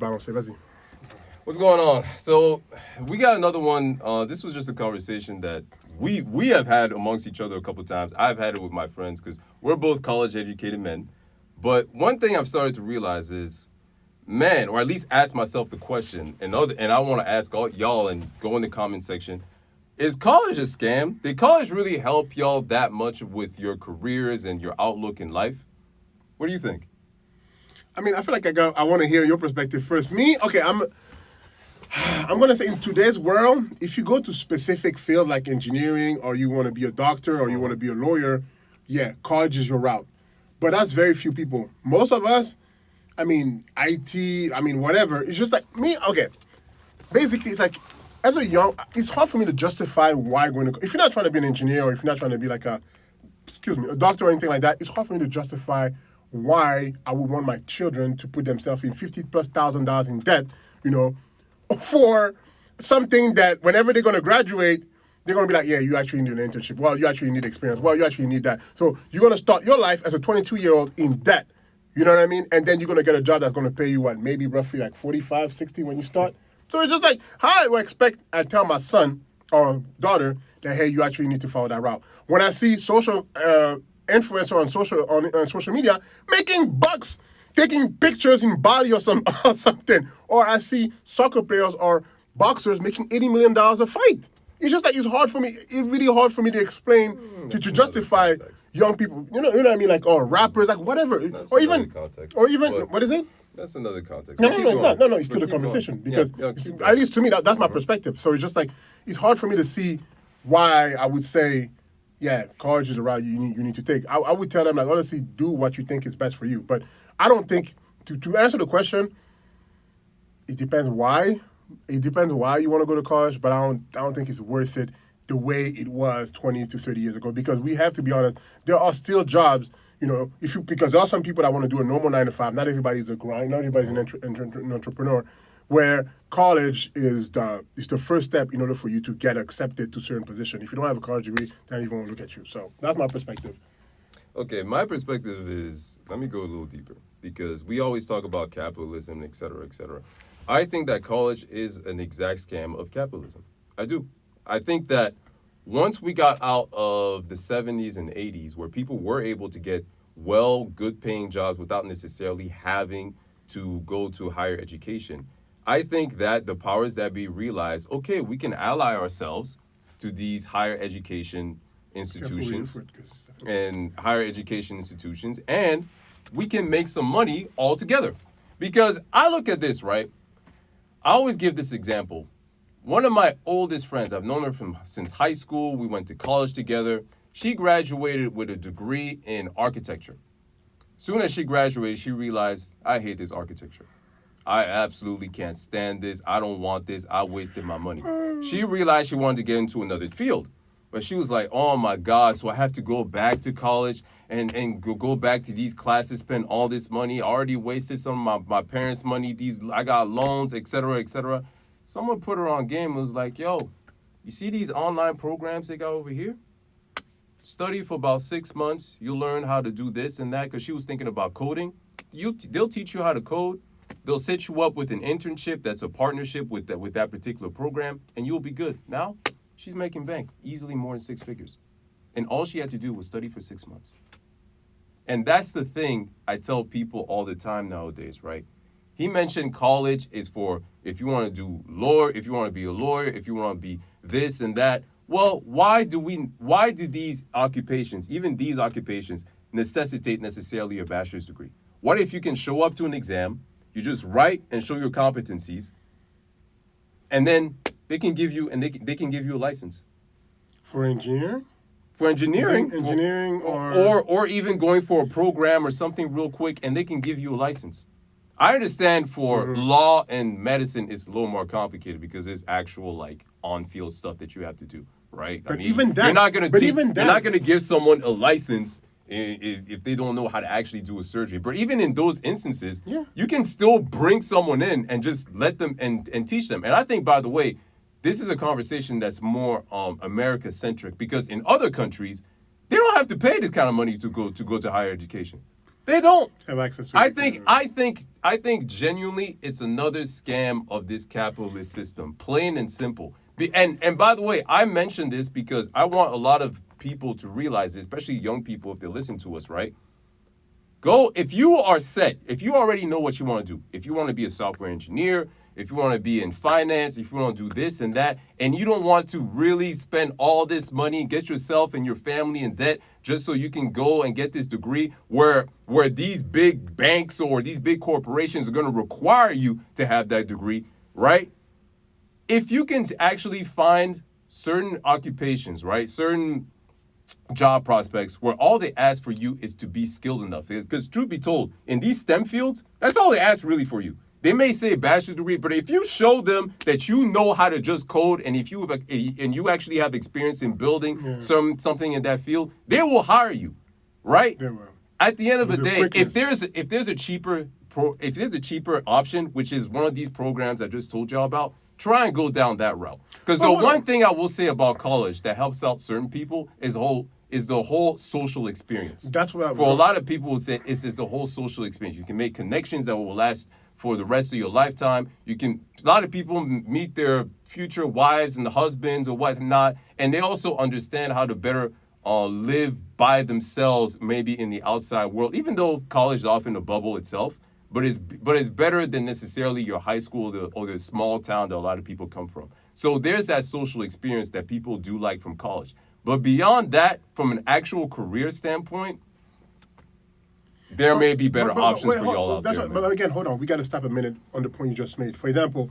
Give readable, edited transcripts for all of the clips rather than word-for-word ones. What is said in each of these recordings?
balancer. Vas-y. What's going on? So we got another one. This was just a conversation that we have had amongst each other a couple times. I've had it with my friends because we're both college educated men. But one thing I've started to realize is, man, or at least ask myself the question, and I want to ask all y'all and go in the comment section. Is college a scam? Did college really help y'all that much with your careers and your outlook in life? What do you think? I mean, I feel like I want to hear your perspective first. Me, okay, I'm gonna say in today's world, if you go to specific field like engineering, or you want to be a doctor, or you want to be a lawyer, yeah, college is your route. But that's very few people. Most of us, I mean, IT, I mean, whatever. It's just like me. Okay, basically, it's like as a young, it's hard for me to justify why going to. If you're not trying to be an engineer, or if you're not trying to be like a doctor or anything like that, it's hard for me to justify why I would want my children to put themselves in $50,000+ in debt, for something that whenever they're going to graduate, they're going to be like, yeah, you actually need an internship. Well, you actually need experience. Well, you actually need that. So you're going to start your life as a 22-year-old in debt. You know what I mean? And then you're going to get a job that's going to pay you, what, maybe roughly like 45, 60 when you start. So it's just like, how I tell my son or daughter that, hey, you actually need to follow that route. When I see social influencer on social media making bucks, taking pictures in Bali or something, or I see soccer players or boxers making $80 million a fight. It's just like it's really hard for me to explain to justify young people. You know what I mean? Like, or rappers, like whatever, That's or another even context. What is it? That's another context. No, But keep it's going. not. No, it's But still a keep going. conversation because keep at going. least to me that's my perspective. So it's just like it's hard for me to see why I would say, yeah, college is a route you need to take. I would tell them, like, honestly, do what you think is best for you. But I don't think to answer the question, it depends why. It depends why you want to go to college, but I don't think it's worth it the way it was 20 to 30 years ago, because we have to be honest, there are still jobs, because there are some people that want to do a normal 9 to 5. Not everybody's a grind, not everybody's an entrepreneur, where college is the first step in order for you to get accepted to certain position. If you don't have a college degree, they don't even want to look at you. So that's my perspective. Okay, my perspective is, let me go a little deeper, because we always talk about capitalism, et cetera, et cetera. I think that college is an exact scam of capitalism. I do. I think that once we got out of the 70s and 80s, where people were able to get good paying jobs without necessarily having to go to higher education, I think that the powers that be realized, okay, we can ally ourselves to these higher education institutions and we can make some money all together. Because I look at this, right? I always give this example. One of my oldest friends, I've known her since high school. We went to college together. She graduated with a degree in architecture. Soon as she graduated, she realized, I hate this architecture. I absolutely can't stand this. I don't want this. I wasted my money. She realized she wanted to get into another field. But she was like, oh my God, so I have to go back to college and go back to these classes, spend all this money. I already wasted some of my parents' money. I got loans, et cetera, et cetera. Someone put her on game and was like, yo, you see these online programs they got over here? Study for about 6 months. You'll learn how to do this and that, because she was thinking about coding. They'll teach you how to code. They'll set you up with an internship that's a partnership with that particular program, and you'll be good. Now, she's making bank, easily more than 6 figures. And all she had to do was study for 6 months. And that's the thing I tell people all the time nowadays, right? He mentioned college is for if you want to do law, if you want to be a lawyer, if you want to be this and that. Well, why do these occupations, even these occupations, necessitate necessarily a bachelor's degree? What if you can show up to an exam, you just write and show your competencies, and then they can give you a license For engineering? For engineering, or even going for a program or something real quick, and they can give you a license. I understand for law and medicine it's a little more complicated because there's actual like on-field stuff that you have to do, right? But even that, you're not gonna give someone a license if they don't know how to actually do a surgery. But even in those instances, you can still bring someone in and just let them and teach them. And I think, by the way, this is a conversation that's more America-centric, because in other countries, they don't have to pay this kind of money to go to higher education. They don't. Have access to I it. think genuinely it's another scam of this capitalist system, plain and simple. And by the way, I mentioned this because I want a lot of people to realize this, especially young people if they listen to us, right? Go, if you are set, if you already know what you want to do, if you want to be a software engineer, if you want to be in finance, if you want to do this and that, and you don't want to really spend all this money and get yourself and your family in debt just so you can go and get this degree where these big banks or these big corporations are going to require you to have that degree, right? If you can actually find certain occupations, right, certain job prospects where all they ask for you is to be skilled enough. Because truth be told, in these STEM fields, that's all they ask really for you. They may say a bachelor's degree, but if you show them that you know how to just code, and if you actually have experience in building something in that field, they will hire you, right? They will. At the end of the With the day, quickness. if there's a cheaper option, which is one of these programs I just told y'all about, try and go down that route. Because the one thing I will say about college that helps out certain people is the whole social experience. That's what for a lot of people would say is the whole social experience. You can make connections that will last for the rest of your lifetime. A lot of people meet their future wives and husbands or whatnot, and they also understand how to better live by themselves, maybe in the outside world. Even though college is often a bubble itself, but it's better than necessarily your high school or the small town that a lot of people come from. So there's that social experience that people do like from college. But beyond that, from an actual career standpoint, there may be better options for y'all out there. But again, hold on. We got to stop a minute on the point you just made. For example,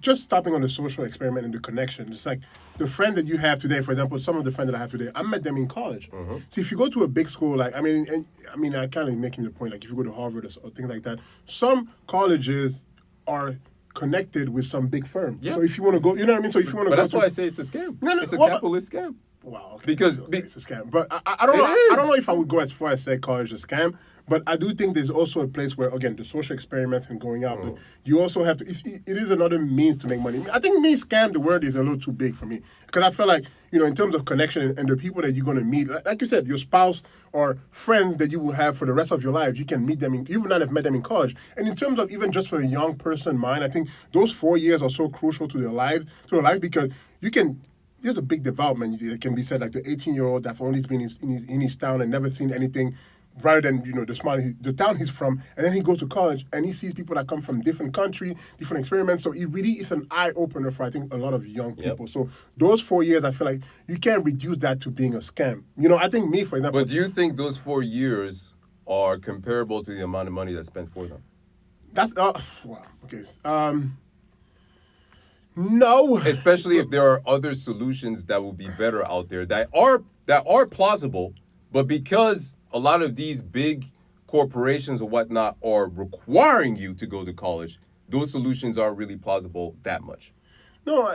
just stopping on the social experiment and the connection. It's like the friend that you have today, for example, some of the friends that I have today, I met them in college. Mm-hmm. So if you go to a big school, like, I kind of making the point, like if you go to Harvard or things like that, some colleges are connected with some big firm. Yeah. So if you want to go, you know what I mean? So if you want to But go that's why I say it's a scam. No, It's a capitalist scam. Wow. Okay. Because it's a scam. But I don't know. I don't know if I would go as far as say college is a scam. But I do think there's also a place where, again, the social experiment and going out, but you also have to, it is another means to make money. I think scam, the word is a little too big for me. Because I feel like, in terms of connection and the people that you're going to meet, like you said, your spouse or friends that you will have for the rest of your life, you can meet them, you would not have met them in college. And in terms of even just for a young person mind, I think those 4 years are so crucial to their life because there's a big development. It can be said like the 18-year-old that's only been in his town and never seen anything rather than the town he's from, and then he goes to college and he sees people that come from different countries, different experiments. So it really is an eye opener for I think a lot of young people. So those 4 years, I feel like you can't reduce that to being a scam. I think me, for example. But do you think those 4 years are comparable to the amount of money that's spent for them? That's wow. Okay. No. Especially if there are other solutions that will be better out there that are plausible, but because a lot of these big corporations or whatnot are requiring you to go to college, those solutions aren't really plausible that much. No,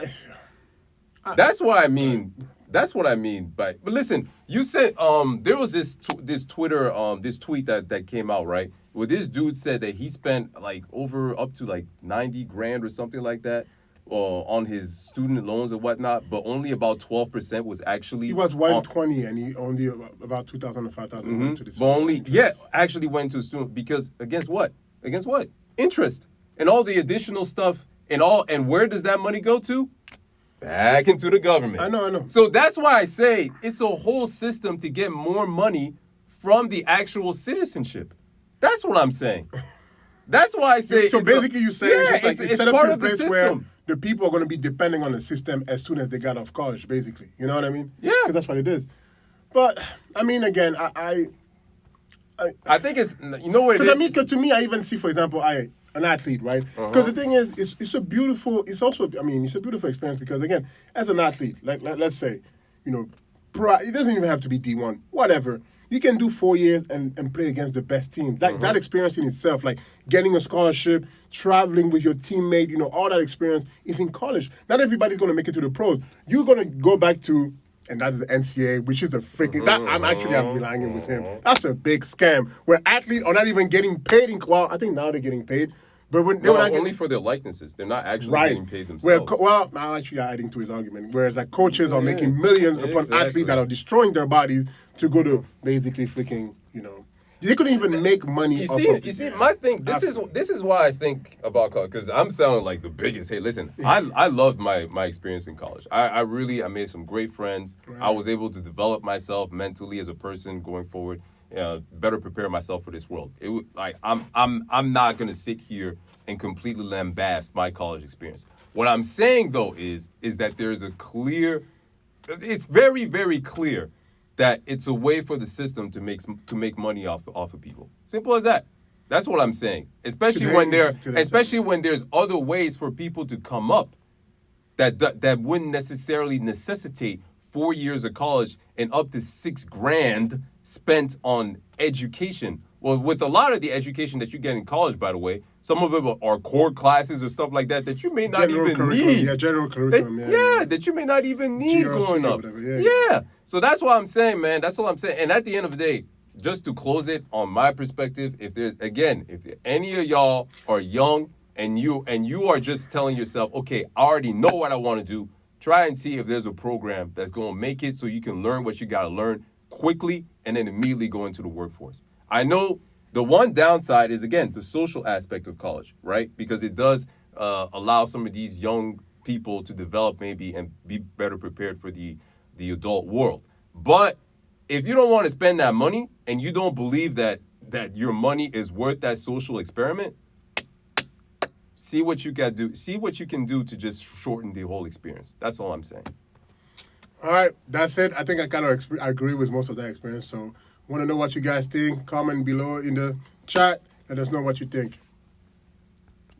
that's what I mean. That's what I mean. But listen, you said there was this Twitter this tweet that came out, right? Where this dude said that he spent up to 90 grand or something like that on his student loans and whatnot, but only about 12% was actually. He was 120 and he only about 2,000 or 5,000 went to the student. But actually went to a student because against what? Interest and all the additional stuff and where does that money go to? Back into the government. I know. So that's why I say it's a whole system to get more money from the actual citizenship. That's what I'm saying. That's why I say. So basically, you say it's set up part to a of the place where system. the people are going to be depending on the system as soon as they got off college, basically. You know what I mean? Yeah. Because that's what it is. But I mean, again, I think it's what it is. Because to me, I even see, for example, an athlete, right? Because the thing is, it's a beautiful experience because again, as an athlete, let's say, it doesn't even have to be D1, whatever. You can do 4 years and play against the best team. That experience in itself, like getting a scholarship, traveling with your teammate, all that experience is in college. Not everybody's going to make it to the pros. You're going to go back to, and that's the NCAA, which is a freaking, I'm relying with him. That's a big scam where athletes are not even getting paid. I think now they're getting paid. But when they were not only for their likenesses. They're not actually getting paid themselves. Now actually adding to his argument. Whereas coaches are making millions upon athletes that are destroying their bodies to go to basically freaking, They couldn't even make money. You see, my thing. This is why I think about college, because I'm sounding like the biggest. Hey, listen, I loved my experience in college. I really made some great friends. Right. I was able to develop myself mentally as a person going forward. Better prepare myself for this world. I'm not gonna sit here and completely lambast my college experience. What I'm saying though is that there's a clear. It's very, very clear that it's a way for the system to make money off of people. Simple as that. That's what I'm saying. Especially when there's other ways for people to come up that wouldn't necessarily necessitate 4 years of college and up to $6,000 spent on education. Well, with a lot of the education that you get in college, by the way, some of it are core classes or stuff like that you may not even need. Yeah, general curriculum. That you may not even need GRC growing up. Whatever, yeah. So that's what I'm saying, man. That's all I'm saying. And at the end of the day, just to close it on my perspective, if any of y'all are young and you are just telling yourself, okay, I already know what I want to do, try and see if there's a program that's going to make it so you can learn what you got to learn quickly and then immediately go into the workforce. I know the one downside is, again, the social aspect of college, right? Because it does allow some of these young people to develop maybe and be better prepared for the adult world. But if you don't want to spend that money and you don't believe that your money is worth that social experiment, see what you can do. See what you can do to just shorten the whole experience. That's all I'm saying. All right, that's it. I think I kind of agree with most of that experience. So, want to know what you guys think? Comment below in the chat. Let us know what you think.